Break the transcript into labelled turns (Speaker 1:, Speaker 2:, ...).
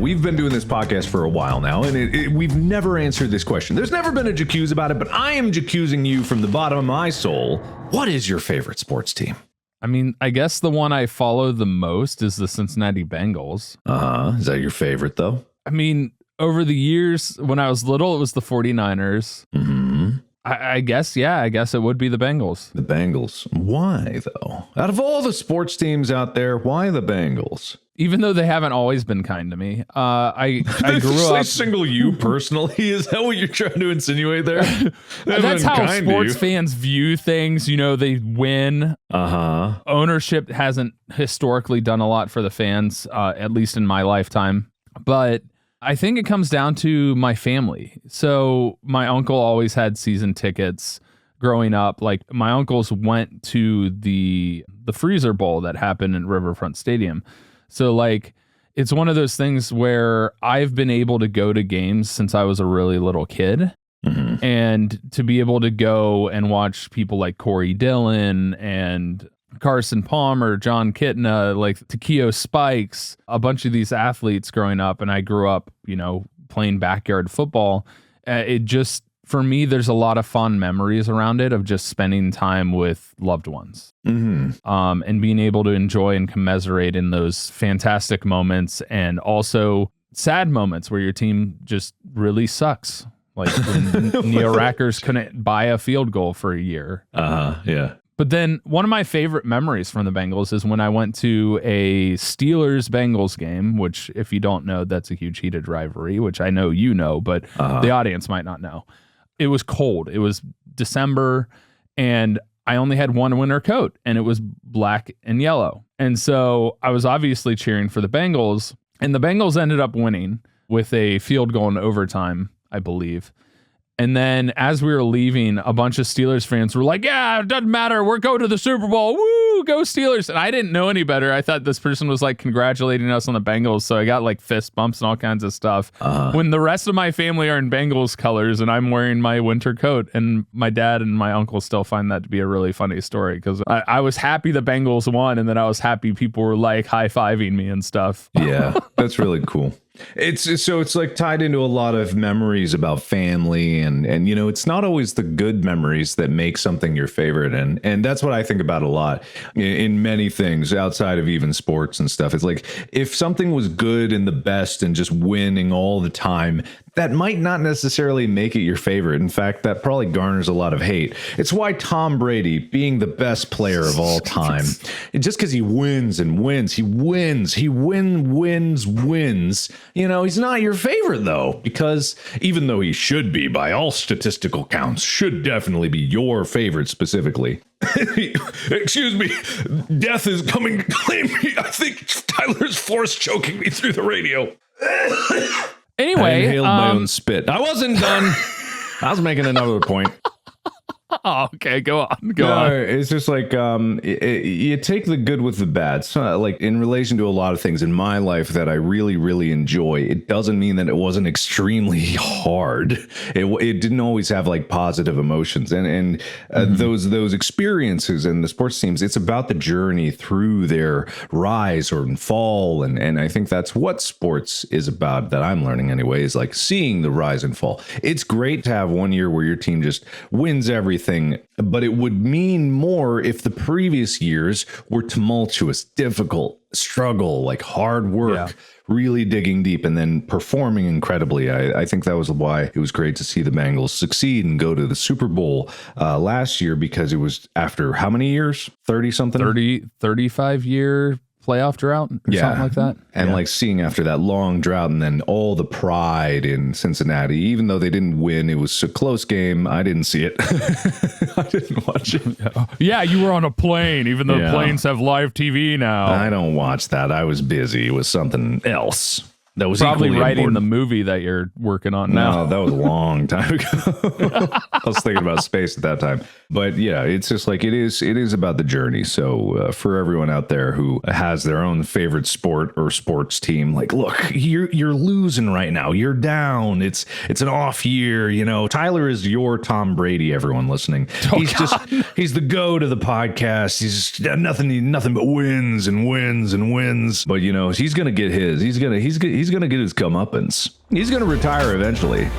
Speaker 1: we've been doing this podcast for a while now, and we've never answered this question. There's never been a Jacuse about it, but I am Jacusing you from the bottom of my soul. What is your favorite sports team?
Speaker 2: I mean, I guess the one I follow the most is the Cincinnati Bengals.
Speaker 1: Is that your favorite, though?
Speaker 2: I mean, over the years, when I was little, it was the 49ers.
Speaker 1: Mm-hmm.
Speaker 2: I guess it would be the Bengals.
Speaker 1: The Bengals. Why, though? Out of all the sports teams out there, why the Bengals?
Speaker 2: Even though they haven't always been kind to me. I grew up...
Speaker 1: single you personally? Is that what you're trying to insinuate there?
Speaker 2: That's how sports fans view things. You know, they win.
Speaker 1: Uh-huh.
Speaker 2: Ownership hasn't historically done a lot for the fans, at least in my lifetime. But I think it comes down to my family. So my uncle always had season tickets growing up. Like, my uncles went to the Freezer Bowl that happened in Riverfront Stadium. So, like, it's one of those things where I've been able to go to games since I was a really little kid.
Speaker 1: Mm-hmm.
Speaker 2: And to be able to go and watch people like Corey Dillon and Carson Palmer, John Kitna, like Takeo Spikes, a bunch of these athletes growing up, and I grew up, you know, playing backyard football. It just, for me, there's a lot of fond memories around it of just spending time with loved ones.
Speaker 1: Mm-hmm.
Speaker 2: And being able to enjoy and commiserate in those fantastic moments, and also sad moments where your team just really sucks. Like when Neo Rackers couldn't buy a field goal for a year.
Speaker 1: Yeah.
Speaker 2: But then one of my favorite memories from the Bengals is when I went to a Steelers-Bengals game, which, if you don't know, that's a huge heated rivalry, which I know you know, but the audience might not know. It was cold. It was December, and I only had one winter coat, and it was black and yellow. And so I was obviously cheering for the Bengals, and the Bengals ended up winning with a field goal in overtime, I believe. And then as we were leaving, a bunch of Steelers fans were like, yeah, it doesn't matter. We're going to the Super Bowl. Woo, go Steelers. And I didn't know any better. I thought this person was like congratulating us on the Bengals. So I got like fist bumps and all kinds of stuff. When the rest of my family are in Bengals colors and I'm wearing my winter coat, and my dad and my uncle still find that to be a really funny story, because I was happy the Bengals won, and then I was happy people were like high-fiving me and stuff.
Speaker 1: Yeah, that's really cool. It's like tied into a lot of memories about family, and you know, it's not always the good memories that make something your favorite, and that's what I think about a lot in many things outside of even sports and stuff. It's like, if something was good and the best and just winning all the time, that might not necessarily make it your favorite. In fact, that probably garners a lot of hate. It's why Tom Brady, being the best player of all time, just because he wins and wins, wins, you know, he's not your favorite, though, because even though he should be, by all statistical counts, should definitely be your favorite specifically. Excuse me, death is coming to claim me. I think Tyler's force choking me through the radio.
Speaker 2: Anyway,
Speaker 1: I inhaled my own spit. I wasn't done. I was making another point.
Speaker 2: Oh, okay, go on.
Speaker 1: It's just like you take the good with the bad. So, like, in relation to a lot of things in my life that I really, really enjoy, it doesn't mean that it wasn't extremely hard. It didn't always have like positive emotions, and those experiences and the sports teams. It's about the journey through their rise or fall, and I think that's what sports is about. That I'm learning anyway, is like seeing the rise and fall. It's great to have one year where your team just wins everything. But it would mean more if the previous years were tumultuous, difficult, struggle, like hard work, really digging deep, and then performing incredibly. I think that was why it was great to see the Bengals succeed and go to the Super Bowl last year, because it was after how many years? 30-something?
Speaker 2: 35 year playoff drought or something like that.
Speaker 1: And like seeing after that long drought, and then all the pride in Cincinnati, even though they didn't win, it was a close game. I didn't see it. I didn't watch it.
Speaker 2: Yeah, you were on a plane, even though planes have live TV now.
Speaker 1: I don't watch that. I was busy with something else. That was
Speaker 2: probably writing
Speaker 1: important.
Speaker 2: the movie that you're working on now.
Speaker 1: No, that was a long time ago. I was thinking about space at that time. But yeah, it's just like it is about the journey. So for everyone out there who has their own favorite sport or sports team, like, look, you're losing right now. You're down. It's an off year. You know, Tyler is your Tom Brady. Everyone listening, he's the go to the podcast. He's nothing but wins and wins and wins. But you know, he's gonna get his. He's he's going to get his comeuppance. He's going to retire eventually.